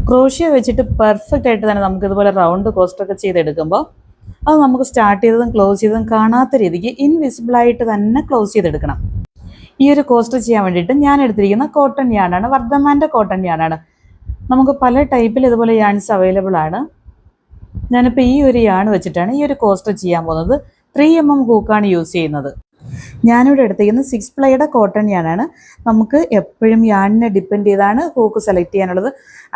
Crochet വെച്ചിട്ട് perfect ആയിട്ട് തന്നെ നമുക്ക് ഇതുപോലെ റൗണ്ട് കോസ്റ്റൊക്കെ ചെയ്തെടുക്കുമ്പോൾ അത് നമുക്ക് സ്റ്റാർട്ട് ചെയ്തതും ക്ലോസ് ചെയ്തതും കാണാത്ത രീതിക്ക് ഇൻവിസിബിളായിട്ട് തന്നെ ക്ലോസ് ചെയ്തെടുക്കണം. ഈ ഒരു കോസ്റ്റ് ചെയ്യാൻ വേണ്ടിയിട്ട് ഞാൻ എടുത്തിരിക്കുന്ന കോട്ടൺ യാണാണ്, വർദ്ധമാൻ്റെ കോട്ടൺ യാണാണ്. നമുക്ക് പല ടൈപ്പിൽ ഇതുപോലെ യാൺസ് അവൈലബിൾ ആണ്. ഞാനിപ്പോൾ ഈ ഒരു യാൺ വെച്ചിട്ടാണ് ഈ ഒരു കോസ്റ്റ് ചെയ്യാൻ പോകുന്നത്. 3mm ഹൂക്കാണ് യൂസ് ചെയ്യുന്നത്. ഞാനിവിടെ എടുത്തിരിക്കുന്നത് 6 പ്ലൈയുടെ കോട്ടൺ യാണാണ്. നമുക്ക് എപ്പോഴും യാണിനെ ഡിപ്പെൻഡ് ചെയ്താണ് ഹൂക്ക് സെലക്ട് ചെയ്യാനുള്ളത്.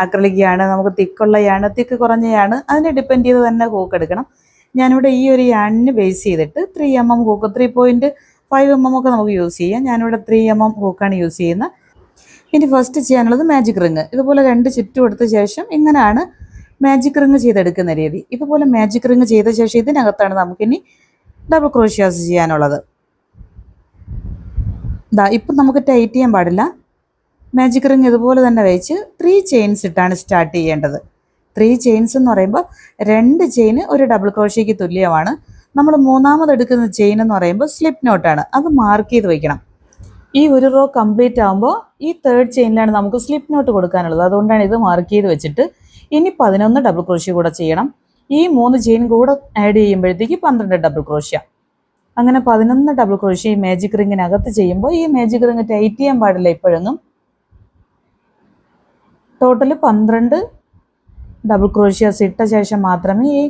അക്രലിക് യാണ്, നമുക്ക് തിക്കുള്ള യാണ്, തിക്ക് കുറഞ്ഞ യാണ്, അതിനെ ഡിപ്പെൻഡ് ചെയ്ത് തന്നെ ഹൂക്ക് എടുക്കണം. ഞാനിവിടെ ഈ ഒരു യാണിന് ബേസ് ചെയ്തിട്ട് 3mm ഹൂക്ക്, 3.5mm ഒക്കെ നമുക്ക് യൂസ് ചെയ്യാം. ഞാനിവിടെ 3mm ഹൂക്കാണ് യൂസ് ചെയ്യുന്നത്. ഇനി ഫസ്റ്റ് ചെയ്യാനുള്ളത് മാജിക് റിങ്. ഇതുപോലെ 2 ചുറ്റും എടുത്ത ശേഷം ഇങ്ങനെയാണ് മാജിക് റിങ് ചെയ്തെടുക്കുന്ന രീതി. ഇതുപോലെ മാജിക് റിങ് ചെയ്ത ശേഷം ഇതിനകത്താണ് നമുക്കിനി ഡബിൾ ക്രോഷ്യാസ് ചെയ്യാനുള്ളത്. ഇപ്പം നമുക്ക് ടൈറ്റ് ചെയ്യാൻ പാടില്ല. മാജിക് റിങ് ഇതുപോലെ തന്നെ വെച്ച് 3 ചെയിൻസ് ഇട്ടാണ് സ്റ്റാർട്ട് ചെയ്യേണ്ടത്. 3 ചെയിൻസ് എന്ന് പറയുമ്പോൾ 2 ചെയിൻ ഒരു ഡബിൾ ക്രോഷ്യയ്ക്ക് തുല്യമാണ്. നമ്മൾ മൂന്നാമത് എടുക്കുന്ന ചെയിൻ എന്ന് പറയുമ്പോൾ സ്ലിപ്പ് നോട്ടാണ്, അത് മാർക്ക് ചെയ്ത് വയ്ക്കണം. ഈ ഒരു റോ കംപ്ലീറ്റ് ആകുമ്പോൾ ഈ 3rd ചെയിനിലാണ് നമുക്ക് സ്ലിപ്പ് നോട്ട് കൊടുക്കാനുള്ളത്. അതുകൊണ്ടാണ് ഇത് മാർക്ക് ചെയ്ത് വെച്ചിട്ട് ഇനി 11 ഡബിൾ ക്രോഷ്യ കൂടെ ചെയ്യണം. ഈ 3 ചെയിൻ കൂടെ ആഡ് ചെയ്യുമ്പോഴത്തേക്ക് 12 ഡബിൾ ക്രോഷ്യ. അങ്ങനെ 11 ഡബിൾ ക്രോഷ്യ ഈ മാജിക് റിങ്ങിനകത്ത് ചെയ്യുമ്പോൾ ഈ മാജിക് റിങ് ടൈറ്റ് ചെയ്യാൻ പാടില്ല എപ്പോഴെങ്കിലും. ടോട്ടൽ 12 ഡബിൾ ക്രോഷ്യാസ് ഇട്ട ശേഷം മാത്രമേ ഈ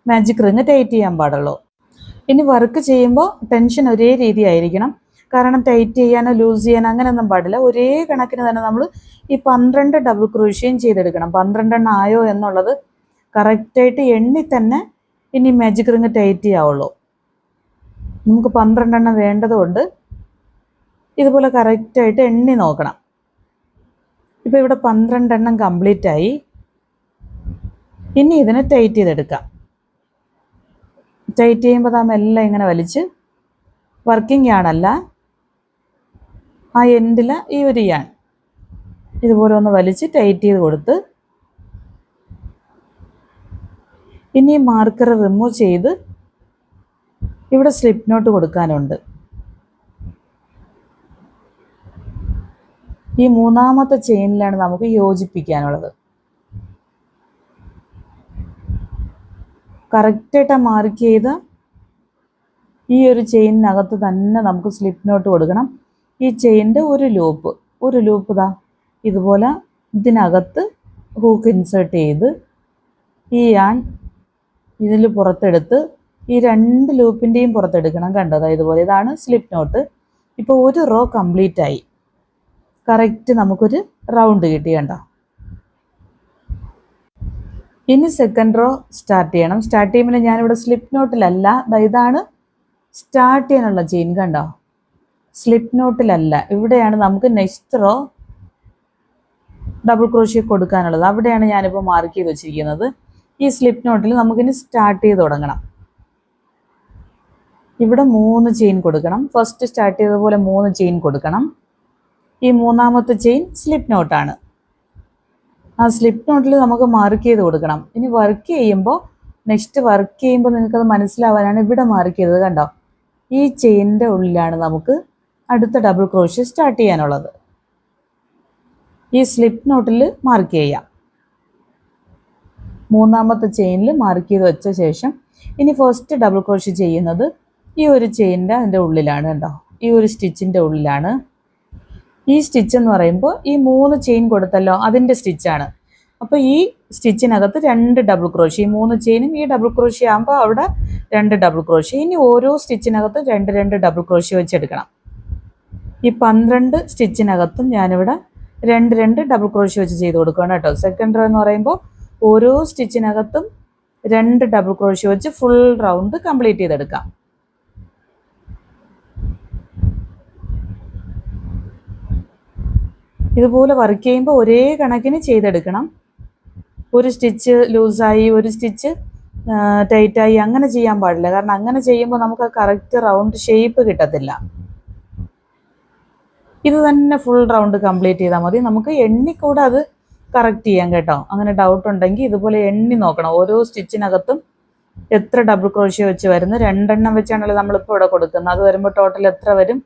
മാജിക് റിങ് ടൈറ്റ് ചെയ്യാൻ പാടുള്ളൂ. ഇനി വർക്ക് ചെയ്യുമ്പോൾ ടെൻഷൻ ഒരേ രീതി ആയിരിക്കണം. കാരണം ടൈറ്റ് ചെയ്യാനോ ലൂസ് ചെയ്യാനോ അങ്ങനെയൊന്നും പാടില്ല. ഒരേ കണക്കിന് തന്നെ നമ്മൾ ഈ 12 ഡബിൾ ക്രോഷ്യയും ചെയ്തെടുക്കണം. 12 എണ്ണം ആയോ എന്നുള്ളത് കറക്റ്റായിട്ട് എണ്ണി തന്നെ ഇനി മാജിക് റിങ് ടൈറ്റ് ചെയ്യാവുള്ളൂ. നമുക്ക് 12 എണ്ണം വേണ്ടതുകൊണ്ട് ഇതുപോലെ കറക്റ്റായിട്ട് എണ്ണി നോക്കണം. ഇപ്പോൾ ഇവിടെ 12 എണ്ണം കംപ്ലീറ്റ് ആയി. ഇനി ഇതിനെ ടൈറ്റ് ചെയ്തെടുക്കാം. ടൈറ്റ് ചെയ്യുമ്പോൾ എല്ലാം ഇങ്ങനെ വലിച്ച്, വർക്കിംഗ് യാണല്ല, ആ എൻഡിൽ ഈ ഒരു യാൺ ഇതുപോലെ ഒന്ന് വലിച്ച് ടൈറ്റ് ചെയ്ത് കൊടുത്ത് ഇനി മാർക്കർ റിമൂവ് ചെയ്ത് ഇവിടെ സ്ലിപ്പ് നോട്ട് കൊടുക്കാനുണ്ട്. ഈ മൂന്നാമത്തെ ചെയിനിലാണ് നമുക്ക് യോജിപ്പിക്കാനുള്ളത്. കറക്റ്റായിട്ട് മാർക്ക് ചെയ്ത് ഈ ഒരു ചെയിനിനകത്ത് തന്നെ നമുക്ക് സ്ലിപ്പ് നോട്ട് കൊടുക്കണം. ഈ ചെയിൻ്റെ ഒരു ലൂപ്പ് ഇതുപോലെ ഇതിനകത്ത് ഹൂക്ക് ഇൻസേർട്ട് ചെയ്ത് ഈ യാൺ ഇതിൽ പുറത്തെടുത്ത് ഈ 2 ലൂപ്പിൻ്റെയും പുറത്തെടുക്കണം. കണ്ടോ, ഇതുപോലെ. ഇതാണ് സ്ലിപ്പ് നോട്ട്. ഇപ്പോൾ ഒരു റോ കംപ്ലീറ്റ് ആയി. കറക്റ്റ് നമുക്കൊരു റൗണ്ട് കിട്ടി. കണ്ടോ. ഇനി സെക്കൻഡ് റോ സ്റ്റാർട്ട് ചെയ്യണം. സ്റ്റാർട്ട് ചെയ്യുമ്പോൾ ഞാനിവിടെ സ്ലിപ്പ് നോട്ടിലല്ല, ഇതാണ് സ്റ്റാർട്ട് ചെയ്യാനുള്ള ചെയിൻ. കണ്ടോ, സ്ലിപ്പ് നോട്ടിലല്ല. ഇവിടെയാണ് നമുക്ക് നെക്സ്റ്റ് റോ ഡബിൾ ക്രോഷ്യ കൊടുക്കാനുള്ളത്. അവിടെയാണ് ഞാനിപ്പോൾ മാർക്ക് ചെയ്ത് വെച്ചിരിക്കുന്നത്. ഈ സ്ലിപ്പ് നോട്ടിൽ നമുക്കിനി സ്റ്റാർട്ട് ചെയ്ത് തുടങ്ങണം. ഇവിടെ 3 ചെയിൻ കൊടുക്കണം. ഫസ്റ്റ് സ്റ്റാർട്ട് ചെയ്തതുപോലെ 3 ചെയിൻ കൊടുക്കണം. ഈ മൂന്നാമത്തെ ചെയിൻ സ്ലിപ്പ് നോട്ടാണ്. ആ സ്ലിപ്പ് നോട്ടിൽ നമുക്ക് മാർക്ക് ചെയ്ത് കൊടുക്കണം. ഇനി വർക്ക് ചെയ്യുമ്പോൾ നിങ്ങൾക്കത് മനസ്സിലാവാനാണ് ഇവിടെ മാർക്ക് ചെയ്തത്. കണ്ടോ, ഈ ചെയിനിൻ്റെ ഉള്ളിലാണ് നമുക്ക് അടുത്ത ഡബിൾ ക്രോഷ്യ സ്റ്റാർട്ട് ചെയ്യാനുള്ളത്. ഈ സ്ലിപ്പ് നോട്ടിൽ മാർക്ക് ചെയ്യാം. മൂന്നാമത്തെ ചെയിനിൽ മാർക്ക് ചെയ്ത് വെച്ച ശേഷം ഇനി ഫസ്റ്റ് ഡബിൾ ക്രോഷ്യ ചെയ്യുന്നത് ഈ ഒരു ചെയിനിൻ്റെ അതിൻ്റെ ഉള്ളിലാണ്. കണ്ടോ, ഈ ഒരു സ്റ്റിച്ചിൻ്റെ ഉള്ളിലാണ്. ഈ സ്റ്റിച്ച് എന്ന് പറയുമ്പോൾ ഈ 3 ചെയിൻ കൊടുത്തല്ലോ, അതിൻ്റെ സ്റ്റിച്ചാണ്. അപ്പോൾ ഈ സ്റ്റിച്ചിനകത്ത് 2 ഡബിൾ ക്രോഷ്യ, ഈ 3 ചെയിനും ഈ ഡബിൾ ക്രോഷ്യ ആകുമ്പോൾ അവിടെ 2 ഡബിൾ ക്രോഷ്യ. ഇനി ഓരോ സ്റ്റിച്ചിനകത്ത് 2 ഡബിൾ ക്രോഷ്യ വെച്ചെടുക്കണം. ഈ 12 സ്റ്റിച്ചിനകത്തും ഞാനിവിടെ 2 ഡബിൾ ക്രോഷ്യ വെച്ച് ചെയ്ത് കൊടുക്കണം കേട്ടോ. സെക്കൻഡ് റോ എന്ന് പറയുമ്പോൾ ഓരോ സ്റ്റിച്ചിനകത്തും 2 ഡബിൾ ക്രോഷ്യ വെച്ച് ഫുൾ റൗണ്ട് കംപ്ലീറ്റ് ചെയ്തെടുക്കാം. ഇതുപോലെ വർക്ക് ചെയ്യുമ്പോൾ ഒരേ കണക്കിന് ചെയ്തെടുക്കണം. ഒരു സ്റ്റിച്ച് ലൂസായി ഒരു സ്റ്റിച്ച് ടൈറ്റായി അങ്ങനെ ചെയ്യാൻ പാടില്ല. കാരണം അങ്ങനെ ചെയ്യുമ്പോൾ നമുക്ക് കറക്റ്റ് റൗണ്ട് ഷേപ്പ് കിട്ടത്തില്ല. ഇത് തന്നെ ഫുൾ റൗണ്ട് കംപ്ലീറ്റ് ചെയ്താൽ മതി. നമുക്ക് എണ്ണിക്കൂടെ അത് കറക്റ്റ് ചെയ്യാം കേട്ടോ. അങ്ങനെ ഡൗട്ട് ഉണ്ടെങ്കിൽ ഇതുപോലെ എണ്ണി നോക്കണം. ഓരോ സ്റ്റിച്ചിനകത്തും എത്ര ഡബിൾ ക്രോഷ്യ വെച്ച് വരുന്നു. 2 എണ്ണം വെച്ചാണല്ലോ നമ്മളിപ്പോൾ ഇവിടെ കൊടുക്കുന്നത്. അത് വരുമ്പോൾ ടോട്ടൽ എത്ര വരും,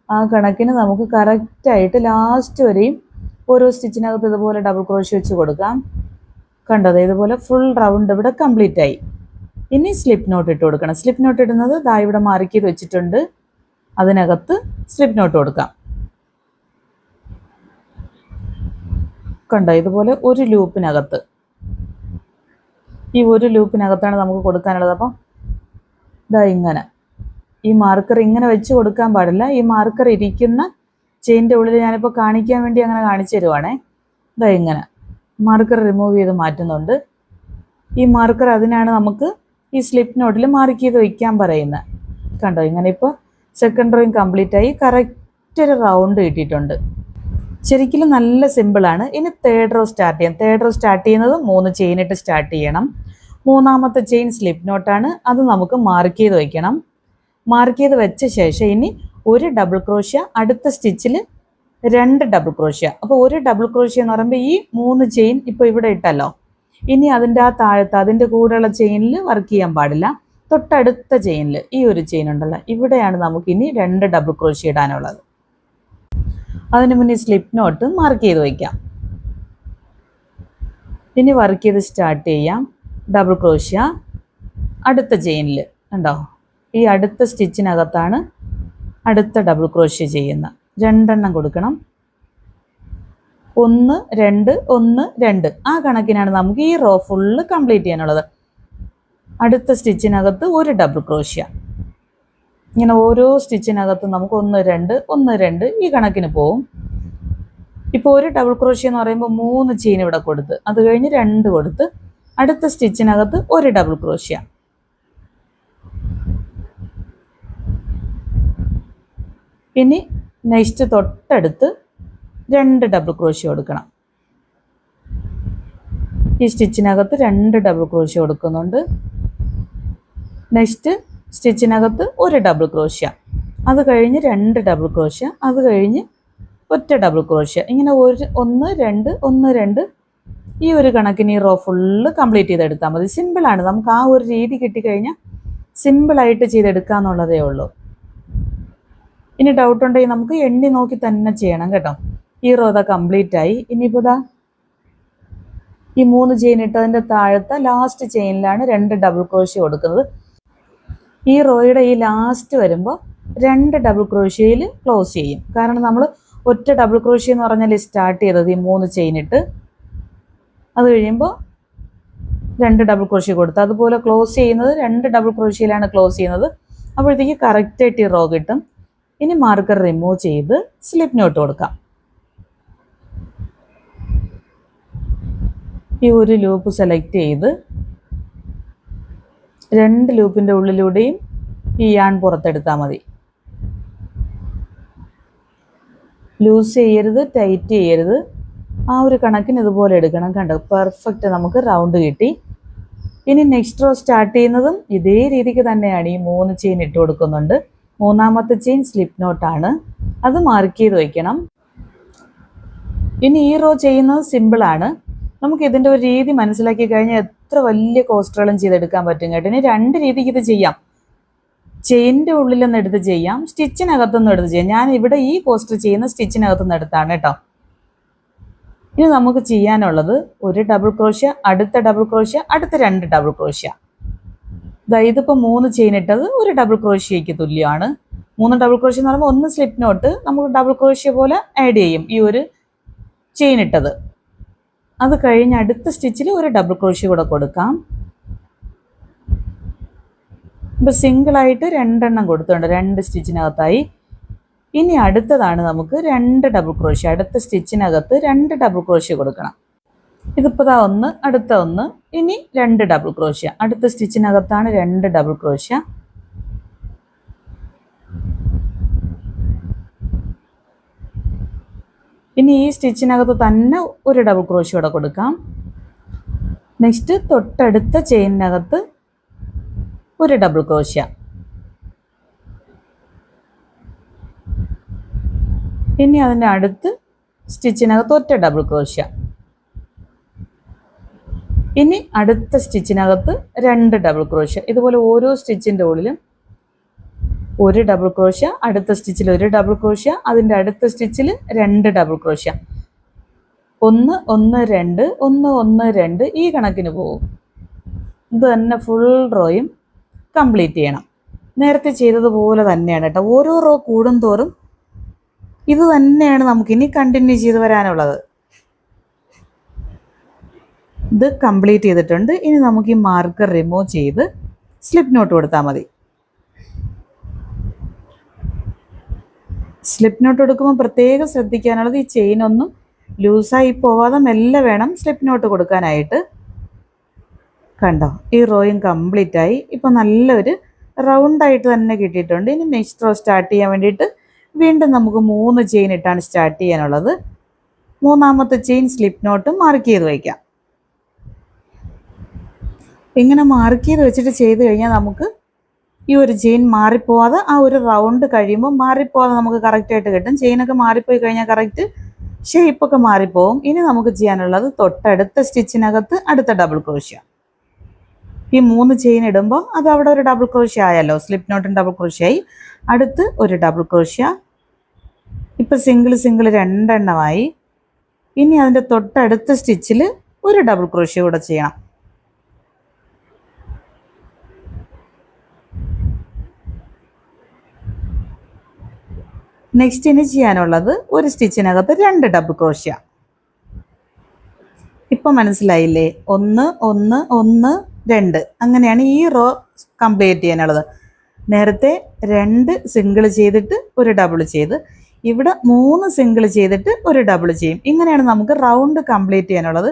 ആ കണക്കിന് നമുക്ക് കറക്റ്റായിട്ട് ലാസ്റ്റ് വരെയും ഓരോ സ്റ്റിച്ചിനകത്ത് ഇതുപോലെ ഡബിൾ ക്രോഷ്യ വെച്ച് കൊടുക്കാം. കണ്ടത് ഇതുപോലെ ഫുൾ റൗണ്ട് ഇവിടെ കംപ്ലീറ്റ് ആയി. ഇനി സ്ലിപ്പ് നോട്ട് ഇട്ട് കൊടുക്കണം. സ്ലിപ്പ് നോട്ട് ഇടുന്നത് ദാ ഇവിടെ മാർക്ക് ചെയ്ത് വെച്ചിട്ടുണ്ട്, അതിനകത്ത് സ്ലിപ്പ് നോട്ട് കൊടുക്കാം. കണ്ടോ ഇതുപോലെ ഒരു ലൂപ്പിനകത്ത്, ഈ ഒരു ലൂപ്പിനകത്താണ് നമുക്ക് കൊടുക്കാനുള്ളത്. അപ്പം ഇതാ ഇങ്ങനെ ഈ മാർക്കർ ഇങ്ങനെ വെച്ച് കൊടുക്കാൻ പാടില്ല. ഈ മാർക്കർ ഇരിക്കുന്ന ചെയിൻ്റെ ഉള്ളിൽ ഞാനിപ്പോൾ കാണിക്കാൻ വേണ്ടി അങ്ങനെ കാണിച്ചു തരുവാണേ. ഇതാ ഇങ്ങനെ മാർക്കർ റിമൂവ് ചെയ്ത് മാറ്റുന്നുണ്ട്. ഈ മാർക്കർ അതിനാണ് നമുക്ക് ഈ സ്ലിപ്പ് നോട്ടിൽ മാർക്ക് ചെയ്ത് വയ്ക്കാൻ പറയുന്നത്. കണ്ടോ ഇങ്ങനെ ഇപ്പോൾ സെക്കൻഡ് റോയും കംപ്ലീറ്റ് ആയി. കറക്റ്റ് ഒരു റൗണ്ട് കിട്ടിയിട്ടുണ്ട്. ശരിക്കും നല്ല സിമ്പിളാണ്. ഇനി തേർഡ് റോ സ്റ്റാർട്ട് ചെയ്യാം. തേർഡ് റോ സ്റ്റാർട്ട് ചെയ്യുന്നത് 3 ചെയിൻ ഇട്ട് സ്റ്റാർട്ട് ചെയ്യണം. മൂന്നാമത്തെ ചെയിൻ സ്ലിപ്പ് നോട്ടാണ്, അത് നമുക്ക് മാർക്ക് ചെയ്ത് വയ്ക്കണം. മാർക്ക് ചെയ്ത് വെച്ച ശേഷം ഇനി ഒരു ഡബിൾ ക്രോഷ്യ, അടുത്ത സ്റ്റിച്ചിൽ 2 ഡബിൾ ക്രോഷ്യ. അപ്പോൾ ഒരു ഡബിൾ ക്രോഷ്യ എന്ന് പറയുമ്പോൾ ഈ 3 ചെയിൻ ഇപ്പോൾ ഇവിടെ ഇട്ടല്ലോ, ഇനി അതിൻ്റെ ആ താഴത്ത് അതിൻ്റെ കൂടെയുള്ള ചെയിനിൽ വർക്ക് ചെയ്യാൻ പാടില്ല. തൊട്ടടുത്ത ചെയിനിൽ ഈ ഒരു ചെയിൻ ഉണ്ടല്ലോ, ഇവിടെയാണ് നമുക്കിനി 2 ഡബിൾ ക്രോഷ്യ ഇടാനുള്ളത്. അതിന് മുന്നേ സ്ലിപ്പ് നോട്ട് മാർക്ക് ചെയ്ത് വയ്ക്കാം. ഇനി വർക്ക് ചെയ്ത് സ്റ്റാർട്ട് ചെയ്യാം. ഡബിൾ ക്രോഷ്യ അടുത്ത ചെയിനിൽ ഉണ്ടോ, ഈ അടുത്ത സ്റ്റിച്ചിനകത്താണ് അടുത്ത ഡബിൾ ക്രോഷ്യ ചെയ്യുന്നത്. 2 എണ്ണം കൊടുക്കണം. 1 2 1 2 ആ കണക്കിനാണ് നമുക്ക് ഈ റോ ഫുള്ള് കംപ്ലീറ്റ് ചെയ്യാനുള്ളത്. അടുത്ത സ്റ്റിച്ചിനകത്ത് ഒരു ഡബിൾ ക്രോഷ്യ, ഇങ്ങനെ ഓരോ സ്റ്റിച്ചിനകത്ത് നമുക്ക് 1 2 1 2 ഈ കണക്കിന് പോവും. ഇപ്പോൾ ഒരു ഡബിൾ ക്രോഷ്യ എന്ന് പറയുമ്പോൾ 3 ചെയിൻ ഇവിടെ കൊടുത്ത്, അത് കഴിഞ്ഞ് 2 കൊടുത്ത് അടുത്ത സ്റ്റിച്ചിനകത്ത് ഒരു ഡബിൾ ക്രോഷ്യ. ഇനി നെക്സ്റ്റ് തൊട്ടടുത്ത് 2 ഡബിൾ ക്രോഷ്യ കൊടുക്കണം. ഈ സ്റ്റിച്ചിനകത്ത് 2 ഡബിൾ ക്രോഷ്യ കൊടുക്കുന്നുണ്ട്. നെക്സ്റ്റ് സ്റ്റിച്ചിനകത്ത് ഒരു ഡബിൾ ക്രോഷ്യ, അത് കഴിഞ്ഞ് 2 ഡബിൾ ക്രോഷ്യ, അത് കഴിഞ്ഞ് ഒറ്റ ഡബിൾ ക്രോഷ്യ. ഇങ്ങനെ 1 2 1 2 ഈ ഒരു കണക്കിന് ഈ റോ ഫുള്ള് കംപ്ലീറ്റ് ചെയ്തെടുത്താൽ മതി. സിമ്പിളാണ്. നമുക്ക് ആ ഒരു രീതി കിട്ടിക്കഴിഞ്ഞാൽ സിമ്പിളായിട്ട് ചെയ്തെടുക്കാമെന്നുള്ളതേ ഉള്ളൂ. ഇനി ഡൗട്ട് ഉണ്ടെങ്കിൽ നമുക്ക് എണ്ണി നോക്കി തന്നെ ചെയ്യണം കേട്ടോ. ഈ റോ ഇതാ കംപ്ലീറ്റ് ആയി. ഇനിയിപ്പോൾ ഇതാ ഈ 3 ചെയിൻ ഇട്ടതിൻ്റെ താഴത്തെ ലാസ്റ്റ് ചെയിനിലാണ് 2 ഡബിൾ ക്രോഷ്യ കൊടുക്കുന്നത്. ഈ റോയുടെ ഈ ലാസ്റ്റ് വരുമ്പോൾ 2 ഡബിൾ ക്രോഷ്യയിൽ ക്ലോസ് ചെയ്യും. കാരണം നമ്മൾ ഒറ്റ ഡബിൾ ക്രോഷ്യ എന്ന് പറഞ്ഞാൽ സ്റ്റാർട്ട് ചെയ്തത് ഈ 3 ചെയിൻ ഇട്ട്, അത് കഴിയുമ്പോൾ 2 ഡബിൾ ക്രോഷ്യ കൊടുത്ത്, അതുപോലെ ക്ലോസ് ചെയ്യുന്നത് 2 ഡബിൾ ക്രോഷ്യയിലാണ് ക്ലോസ് ചെയ്യുന്നത്. അപ്പോഴത്തേക്ക് കറക്റ്റായിട്ട് ഈ റോ കിട്ടും. ഇനി മാർക്കർ റിമൂവ് ചെയ്ത് സ്ലിപ്പ് നോട്ട് കൊടുക്കാം. ഈ ഒരു ലൂപ്പ് സെലക്ട് ചെയ്ത് 2 ലൂപ്പിൻ്റെ ഉള്ളിലൂടെയും ഈ യാൺ പുറത്തെടുത്താൽ മതി. ലൂസ് ചെയ്യരുത്, ടൈറ്റ് ചെയ്യരുത്. ആ ഒരു കണക്കിന് ഇതുപോലെ എടുക്കണം. കണ്ടോ പെർഫെക്റ്റ് നമുക്ക് റൗണ്ട് കിട്ടി. ഇനി നെക്സ്റ്റ് റോ സ്റ്റാർട്ട് ചെയ്യുന്നതും ഇതേ രീതിക്ക് തന്നെയാണ്. ഈ 3 ചെയിൻ ഇട്ട് കൊടുക്കുന്നുണ്ട്. മൂന്നാമത്തെ ചെയിൻ സ്ലിപ്പ് നോട്ടാണ്, അത് മാർക്ക് ചെയ്ത് വയ്ക്കണം. ഇനി ഈ റോ ചെയ്യുന്നത് സിമ്പിളാണ്. നമുക്ക് ഇതിൻ്റെ ഒരു രീതി മനസ്സിലാക്കി കഴിഞ്ഞാൽ എത്ര വലിയ കോസ്റ്ററുകളും ചെയ്തെടുക്കാൻ പറ്റും കേട്ടോ. ഇനി 2 രീതിക്ക് ഇത് ചെയ്യാം. ചെയിൻ്റെ ഉള്ളിൽ നിന്ന് എടുത്ത് ചെയ്യാം, സ്റ്റിച്ചിനകത്തുനിന്ന് എടുത്ത് ചെയ്യാം. ഞാൻ ഇവിടെ ഈ കോസ്റ്റർ ചെയ്യുന്ന സ്റ്റിച്ചിനകത്തുനിന്ന് എടുത്താണ് കേട്ടോ. ഇനി നമുക്ക് ചെയ്യാനുള്ളത് ഒരു ഡബിൾ ക്രോഷ്യ, അടുത്ത ഡബിൾ ക്രോഷ്യ, അടുത്ത 2 ഡബിൾ ക്രോഷ്യ. ഇതിപ്പോൾ 3 ചെയിൻ ഇട്ടത് ഒരു ഡബിൾ ക്രോഷ്യയ്ക്ക് തുല്യമാണ്. 3 ഡബിൾ ക്രോഷ്യ എന്ന് പറയുമ്പോൾ 1 സ്ലിപ്പ് നോട്ട് നമുക്ക് ഡബിൾ ക്രോഷ്യ പോലെ ആഡ് ചെയ്യും ഈ ഒരു ചെയിൻ ഇട്ടത്. അത് കഴിഞ്ഞ് അടുത്ത സ്റ്റിച്ചിൽ ഒരു ഡബിൾ ക്രോഷ്യ കൂടെ കൊടുക്കാം. ഇപ്പോൾ സിംഗിളായിട്ട് 2 എണ്ണം കൊടുത്തുണ്ട്, 2 സ്റ്റിച്ചിനകത്തായി. ഇനി അടുത്തതാണ് നമുക്ക് 2 ഡബിൾ ക്രോഷ്യ. അടുത്ത സ്റ്റിച്ചിനകത്ത് 2 ഡബിൾ ക്രോഷ്യ കൊടുക്കണം. ഇതിപ്പോൾ 1, അടുത്ത 1, ഇനി 2 ഡബിൾ ക്രോഷ്യ. അടുത്ത സ്റ്റിച്ചിനകത്താണ് 2 ഡബിൾ ക്രോഷ്യ. ഇനി ഈ സ്റ്റിച്ചിനകത്ത് തന്നെ ഒരു ഡബിൾ ക്രോഷ്യ കൂടെ കൊടുക്കാം. നെക്സ്റ്റ് തൊട്ടടുത്ത ചെയിനകത്ത് ഒരു ഡബിൾ ക്രോഷ്യ. ഇനി അതിൻ്റെ അടുത്ത് സ്റ്റിച്ചിനകത്ത് ഒറ്റ ഡബിൾ ക്രോഷ്യ. ഇനി അടുത്ത സ്റ്റിച്ചിനകത്ത് 2 ഡബിൾ ക്രോഷ്യ. ഇതുപോലെ ഓരോ സ്റ്റിച്ചിൻ്റെ ഉള്ളിലും ഒരു ഡബിൾ ക്രോഷ്യ, അടുത്ത സ്റ്റിച്ചിൽ ഒരു ഡബിൾ ക്രോഷ്യ, അതിൻ്റെ അടുത്ത സ്റ്റിച്ചിൽ 2 ഡബിൾ ക്രോഷ്യ. 1 1 2 1 1 2 ഈ കണക്കിന് പോകും. ഇത് തന്നെ ഫുൾ റോയും കംപ്ലീറ്റ് ചെയ്യണം. നേരത്തെ ചെയ്തതുപോലെ തന്നെയാണ് കേട്ടോ. ഓരോ റോ കൂടും തോറും ഇത് തന്നെയാണ് നമുക്കിനി കണ്ടിന്യൂ ചെയ്ത് വരാനുള്ളത്. ഇത് കംപ്ലീറ്റ് ചെയ്തിട്ടുണ്ട്. ഇനി നമുക്ക് ഈ മാർക്കർ റിമൂവ് ചെയ്ത് സ്ലിപ്പ് നോട്ട് കൊടുത്താൽ മതി. സ്ലിപ്പ് നോട്ട് കൊടുക്കുമ്പോൾ പ്രത്യേകം ശ്രദ്ധിക്കാനുള്ളത് ഈ ചെയിനൊന്നും ലൂസായി പോവാതെ മെല്ലെ വേണം സ്ലിപ്പ് നോട്ട് കൊടുക്കാനായിട്ട്. കണ്ടോ, ഈ റോയും കംപ്ലീറ്റ് ആയി. ഇപ്പം നല്ലൊരു റൗണ്ടായിട്ട് തന്നെ കിട്ടിയിട്ടുണ്ട്. ഇനി നെക്സ്റ്റ് റോ സ്റ്റാർട്ട് ചെയ്യാൻ വേണ്ടിയിട്ട് വീണ്ടും നമുക്ക് 3 ചെയിൻ ഇട്ടാണ് സ്റ്റാർട്ട് ചെയ്യാനുള്ളത്. 3ാമത്തെ ചെയിൻ സ്ലിപ്പ് നോട്ട് മാർക്ക് ചെയ്ത് വയ്ക്കാം. ഇങ്ങനെ മാർക്ക് ചെയ്ത് വെച്ചിട്ട് ചെയ്ത് കഴിഞ്ഞാൽ നമുക്ക് ഈ ഒരു ചെയിൻ മാറിപ്പോവാതെ ആ ഒരു റൗണ്ട് കഴിയുമ്പോൾ മാറിപ്പോവാതെ നമുക്ക് കറക്റ്റായിട്ട് കിട്ടും. ചെയിനൊക്കെ മാറിപ്പോയി കഴിഞ്ഞാൽ കറക്റ്റ് ഷേപ്പൊക്കെ മാറിപ്പോവും. ഇനി നമുക്ക് ചെയ്യാനുള്ളത് തൊട്ടടുത്ത സ്റ്റിച്ചിനകത്ത് അടുത്ത ഡബിൾ ക്രോഷ്യ. ഈ 3 ചെയിൻ ഇടുമ്പോൾ അത് അവിടെ ഒരു ഡബിൾ ക്രോഷ്യ ആയല്ലോ. സ്ലിപ്പ് നോട്ടും ഡബിൾ ക്രോഷ്യ ആയി. അടുത്ത് ഒരു ഡബിൾ ക്രോഷ്യ. ഇപ്പം സിംഗിൾ 2 എണ്ണമായി. ഇനി അതിൻ്റെ തൊട്ടടുത്ത സ്റ്റിച്ചിൽ ഒരു ഡബിൾ ക്രോഷ്യ കൂടെ ചെയ്യണം. നെക്സ്റ്റ് ഇനി ചെയ്യാനുള്ളത് ഒരു സ്റ്റിച്ചിനകത്ത് 2 ഡബിൾ ക്രോഷ്യ. ഇപ്പം മനസ്സിലായില്ലേ? 1 1 1 2 അങ്ങനെയാണ് ഈ റോ കംപ്ലീറ്റ് ചെയ്യാനുള്ളത്. നേരത്തെ 2 സിംഗിൾ ചെയ്തിട്ട് ഒരു ഡബിൾ ചെയ്ത്, ഇവിടെ 3 സിംഗിൾ ചെയ്തിട്ട് ഒരു ഡബിൾ ചെയ്യും. ഇങ്ങനെയാണ് നമുക്ക് റൗണ്ട് കംപ്ലീറ്റ് ചെയ്യാനുള്ളത്.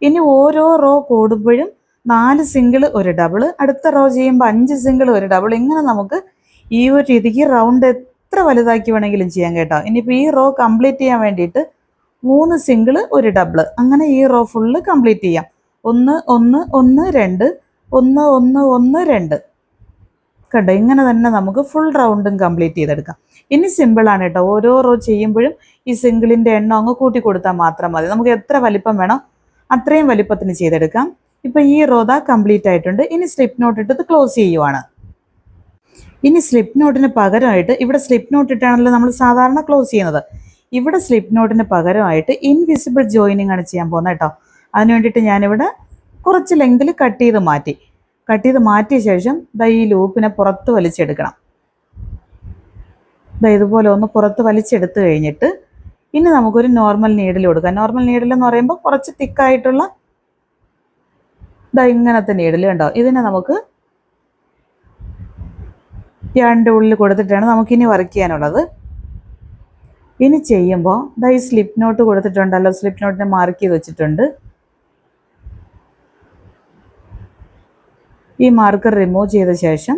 ഇനി ഓരോ റോ കൂടുമ്പോഴും 4 സിംഗിൾ ഒരു ഡബിൾ, അടുത്ത റോ ചെയ്യുമ്പോൾ 5 സിംഗിൾ ഒരു ഡബിൾ. ഇങ്ങനെ നമുക്ക് ഈ ഒരു രീതിക്ക് റൗണ്ട് എത്ര വലുതാക്കി വേണമെങ്കിലും ചെയ്യാം കേട്ടോ. ഇനിയിപ്പോൾ ഈ റോ കംപ്ലീറ്റ് ചെയ്യാൻ വേണ്ടിയിട്ട് 3 സിംഗിൾ ഒരു ഡബിൾ, അങ്ങനെ ഈ റോ ഫുള്ള് കംപ്ലീറ്റ് ചെയ്യാം. 1 1 1 2 1 1 1 2. കണ്ടോ, ഇങ്ങനെ തന്നെ നമുക്ക് ഫുൾ റൗണ്ടും കംപ്ലീറ്റ് ചെയ്തെടുക്കാം. ഇനി സിമ്പിളാണ് കേട്ടോ. ഓരോ റോ ചെയ്യുമ്പോഴും ഈ സിംഗിളിൻ്റെ എണ്ണം അങ്ങ് കൂട്ടി കൊടുത്താൽ മാത്രം മതി. നമുക്ക് എത്ര വലിപ്പം വേണം അത്രയും വലിപ്പത്തിന് ചെയ്തെടുക്കാം. ഇപ്പം ഈ റോ ദാ കംപ്ലീറ്റ് ആയിട്ടുണ്ട്. ഇനി സ്ലിപ്പ് നോട്ട് ഇട്ടത് ക്ലോസ് ചെയ്യുവാണ്. ഇനി സ്ലിപ്പ് നോട്ടിന് പകരമായിട്ട്, ഇവിടെ സ്ലിപ്പ് നോട്ട് ഇട്ടാണല്ലോ നമ്മൾ സാധാരണ ക്ലോസ് ചെയ്യുന്നത്, ഇവിടെ സ്ലിപ്പ് നോട്ടിന് പകരമായിട്ട് ഇൻവിസിബിൾ ജോയിനിങ് ആണ് ചെയ്യാൻ പോകുന്നത് കേട്ടോ. അതിന് വേണ്ടിയിട്ട് ഞാനിവിടെ കുറച്ച് ലെങ്തിൽ കട്ട് ചെയ്ത് മാറ്റിയ ശേഷം ഈ ലൂപ്പിനെ പുറത്ത് വലിച്ചെടുക്കണം. ഇതുപോലെ ഒന്ന് പുറത്ത് വലിച്ചെടുത്ത് കഴിഞ്ഞിട്ട് ഇനി നമുക്കൊരു നോർമൽ നീഡിൽ കൊടുക്കാം. നോർമൽ നീഡിൽ എന്ന് പറയുമ്പോൾ കുറച്ച് തിക്കായിട്ടുള്ള ഇങ്ങനത്തെ നീഡിൽ കണ്ടോ. ഇതിനെ നമുക്ക് 2 ഉള്ളിൽ കൊടുത്തിട്ടാണ് നമുക്കിനി വർക്ക് ചെയ്യാനുള്ളത്. ഇനി ചെയ്യുമ്പോൾ ഈ സ്ലിപ്പ് നോട്ട് കൊടുത്തിട്ടുണ്ടല്ലോ, സ്ലിപ്പ് നോട്ടിനെ മാർക്ക് ചെയ്ത് വെച്ചിട്ടുണ്ട്. ഈ മാർക്കർ റിമൂവ് ചെയ്ത ശേഷം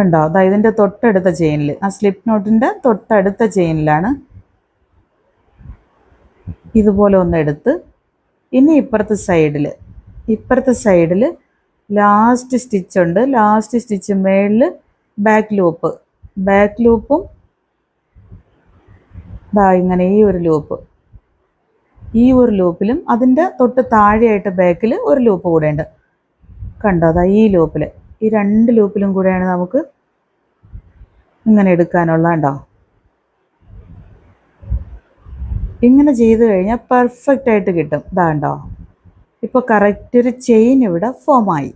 ഉണ്ടോ ഇതിൻ്റെ തൊട്ടടുത്ത ചെയിനിൽ, ആ സ്ലിപ്പ് നോട്ടിൻ്റെ തൊട്ടടുത്ത ചെയിനിലാണ് ഇതുപോലെ ഒന്ന് എടുത്ത് ഇനി ഇപ്പുറത്തെ സൈഡിൽ ലാസ്റ്റ് സ്റ്റിച്ചുണ്ട്. ലാസ്റ്റ് സ്റ്റിച്ച് മേളിൽ ബാക്ക് ലൂപ്പും ഇങ്ങനെ ഈ ഒരു ലൂപ്പിലും അതിൻ്റെ തൊട്ട് താഴെയായിട്ട് ബാക്കിൽ ഒരു ലൂപ്പ് കൂടെ ഉണ്ട്. കണ്ടോ, ഈ ലൂപ്പിൽ, ഈ 2 ലൂപ്പിലും കൂടെയാണ് നമുക്ക് ഇങ്ങനെ എടുക്കാനുള്ള. കണ്ടോ, ഇങ്ങനെ ചെയ്ത് കഴിഞ്ഞാൽ പെർഫെക്റ്റ് ആയിട്ട് കിട്ടും. കണ്ടോ, ഇപ്പോൾ കറക്റ്റ് ഒരു ചെയിൻ ഇവിടെ ഫോമായി.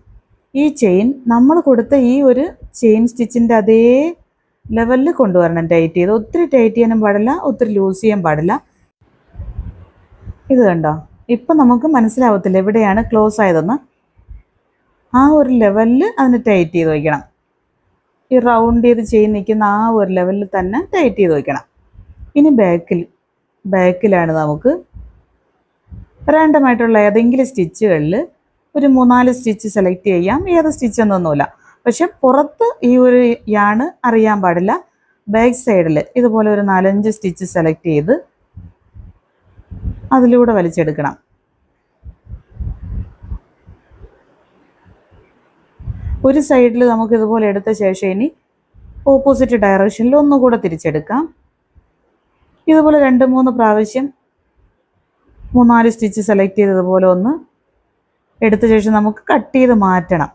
ഈ ചെയിൻ നമ്മൾ കൊടുത്ത ഈ ഒരു ചെയിൻ സ്റ്റിച്ചിൻ്റെ അതേ ലെവലിൽ കൊണ്ടുവരണം. ടൈറ്റ് ചെയ്ത്, ഒത്തിരി ടൈറ്റ് ചെയ്യാനും പാടില്ല, ഒത്തിരി ലൂസ് ചെയ്യാൻ പാടില്ല. ഇത് കണ്ടോ, ഇപ്പം നമുക്ക് മനസ്സിലാവത്തില്ല എവിടെയാണ് ക്ലോസ് ആയതെന്ന്. ആ ഒരു ലെവലിൽ അതിന് ടൈറ്റ് ചെയ്ത് വയ്ക്കണം. ഈ റൗണ്ട് ചെയ്ത് ചെയിൻ നിൽക്കുന്ന ആ ഒരു ലെവലിൽ തന്നെ ടൈറ്റ് ചെയ്ത് വയ്ക്കണം. ഇനി ബാക്കിലാണ് നമുക്ക് റാൻഡമായിട്ടുള്ള ഏതെങ്കിലും സ്റ്റിച്ചുകളിൽ ഒരു 3-4 സ്റ്റിച്ച് സെലക്ട് ചെയ്യാം. ഏത് സ്റ്റിച്ചെന്നൊന്നുമില്ല, പക്ഷെ പുറത്ത് ഈ ഒരു യാണ് അറിയാൻ പാടില്ല. ബാക്ക് സൈഡിൽ ഇതുപോലെ ഒരു 4-5 സ്റ്റിച്ച് സെലക്ട് ചെയ്ത് അതിലൂടെ വലിച്ചെടുക്കണം. ഒരു സൈഡിൽ നമുക്ക് ഇതുപോലെ എടുത്ത ശേഷം ഇനി ഓപ്പോസിറ്റ് ഡയറക്ഷനിൽ ഒന്നുകൂടെ തിരിച്ചെടുക്കാം. ഇതുപോലെ 2-3 പ്രാവശ്യം 3-4 സ്റ്റിച്ച് സെലക്ട് ചെയ്തതുപോലെ ഒന്ന് എടുത്ത ശേഷം നമുക്ക് കട്ട് ചെയ്ത് മാറ്റണം.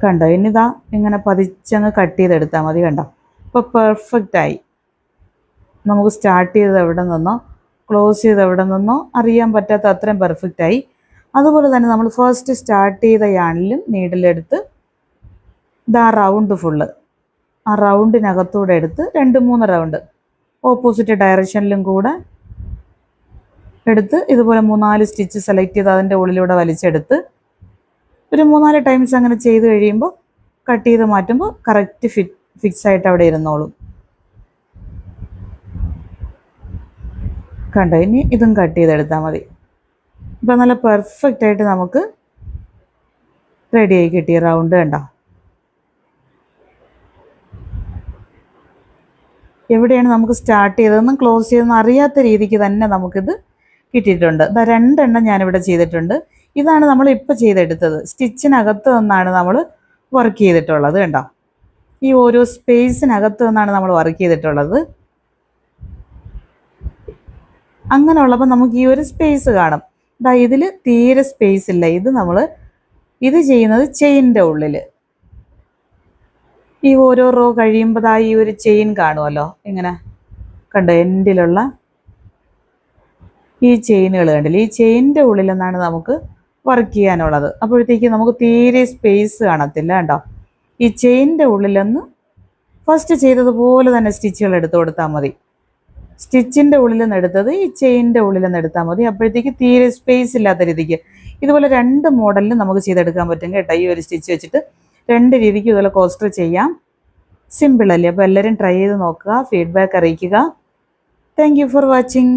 കണ്ടോ, ഇനിതാ ഇങ്ങനെ പതിച്ചങ്ങ് കട്ട് ചെയ്തെടുത്താൽ മതി. കണ്ടോ, ഇപ്പോൾ പെർഫെക്റ്റായി. നമുക്ക് സ്റ്റാർട്ട് ചെയ്തത് എവിടെ നിന്നോ ക്ലോസ് ചെയ്ത് എവിടെ നിന്നോ അറിയാൻ പറ്റാത്ത അത്രയും പെർഫെക്റ്റായി. അതുപോലെ തന്നെ നമ്മൾ ഫസ്റ്റ് സ്റ്റാർട്ട് ചെയ്ത യാണിലും നീഡിലെടുത്ത് ഇതാ റൗണ്ട് ഫുള്ള് ആ റൗണ്ടിനകത്തൂടെ എടുത്ത് 2-3 റൗണ്ട് ഓപ്പോസിറ്റ് ഡയറക്ഷനിലും കൂടെ എടുത്ത് ഇതുപോലെ 3-4 സ്റ്റിച്ച് സെലക്ട് ചെയ്ത് അതിൻ്റെ ഉള്ളിലൂടെ വലിച്ചെടുത്ത് ഒരു 3-4 ടൈംസ് അങ്ങനെ ചെയ്ത് കഴിയുമ്പോൾ കട്ട് ചെയ്ത് മാറ്റുമ്പോൾ കറക്റ്റ് ഫിക്സ് ആയിട്ട് അവിടെ ഇരുന്നോളും. കണ്ടോ, ഇനി ഇതും കട്ട് ചെയ്തെടുത്താൽ മതി. ഇപ്പം നല്ല പെർഫെക്റ്റ് ആയിട്ട് നമുക്ക് റെഡിയായി കിട്ടിയ റൗണ്ട്. കണ്ടോ, എവിടെയാണ് നമുക്ക് സ്റ്റാർട്ട് ചെയ്തതെന്നും ക്ലോസ് ചെയ്തതെന്നും അറിയാത്ത രീതിക്ക് തന്നെ നമുക്കിത് കിട്ടിയിട്ടുണ്ട്. 2 എണ്ണം ഞാനിവിടെ ചെയ്തിട്ടുണ്ട്. ഇതാണ് നമ്മൾ ഇപ്പോൾ ചെയ്തെടുത്തത്. സ്റ്റിച്ചിനകത്ത് നിന്നാണ് നമ്മൾ വർക്ക് ചെയ്തിട്ടുള്ളത്. കണ്ടോ, ഈ ഓരോ സ്പേസിനകത്ത് നിന്നാണ് നമ്മൾ വർക്ക് ചെയ്തിട്ടുള്ളത്. അങ്ങനെയുള്ളപ്പോൾ നമുക്ക് ഈ ഒരു സ്പേസ് കാണും. ഇതിൽ തീരെ സ്പേസ് ഇല്ല. ഇത് ചെയ്യുന്നത് ചെയിൻ്റെ ഉള്ളിൽ ഈ ഓരോ റോ കഴിയുമ്പോൾ ഈ ഒരു ചെയിൻ കാണുമല്ലോ, ഇങ്ങനെ കണ്ടോ, എൻഡിലുള്ള ഈ ചെയിനുകൾ കണ്ടില്ല, ഈ ചെയിൻ്റെ ഉള്ളിൽ നിന്നാണ് നമുക്ക് വർക്ക് ചെയ്യാനുള്ളത്. അപ്പോഴത്തേക്ക് നമുക്ക് തീരെ സ്പേസ് കാണത്തില്ല. കണ്ടോ, ഈ ചെയിൻ്റെ ഉള്ളിലൊന്ന് ഫസ്റ്റ് ചെയ്തതുപോലെ തന്നെ സ്റ്റിച്ചുകൾ എടുത്ത് കൊടുത്താൽ മതി. സ്റ്റിച്ചിൻ്റെ ഉള്ളിൽ നിന്ന് എടുത്തത് ഈ ചെയിൻ്റെ ഉള്ളിൽ നിന്ന് എടുത്താൽ മതി. അപ്പോഴത്തേക്ക് തീരെ സ്പേസ് ഇല്ലാത്ത രീതിക്ക് ഇതുപോലെ 2 മോഡലിൽ നമുക്ക് ചെയ്തെടുക്കാൻ പറ്റും കേട്ടോ. ഈ ഒരു സ്റ്റിച്ച് വെച്ചിട്ട് 2 രീതിക്ക് ഇതുപോലെ കോസ്റ്റർ ചെയ്യാം. സിമ്പിളല്ലേ? അപ്പോൾ എല്ലാവരും ട്രൈ ചെയ്ത് നോക്കുക, ഫീഡ്ബാക്ക് അറിയിക്കുക. Thank you for watching.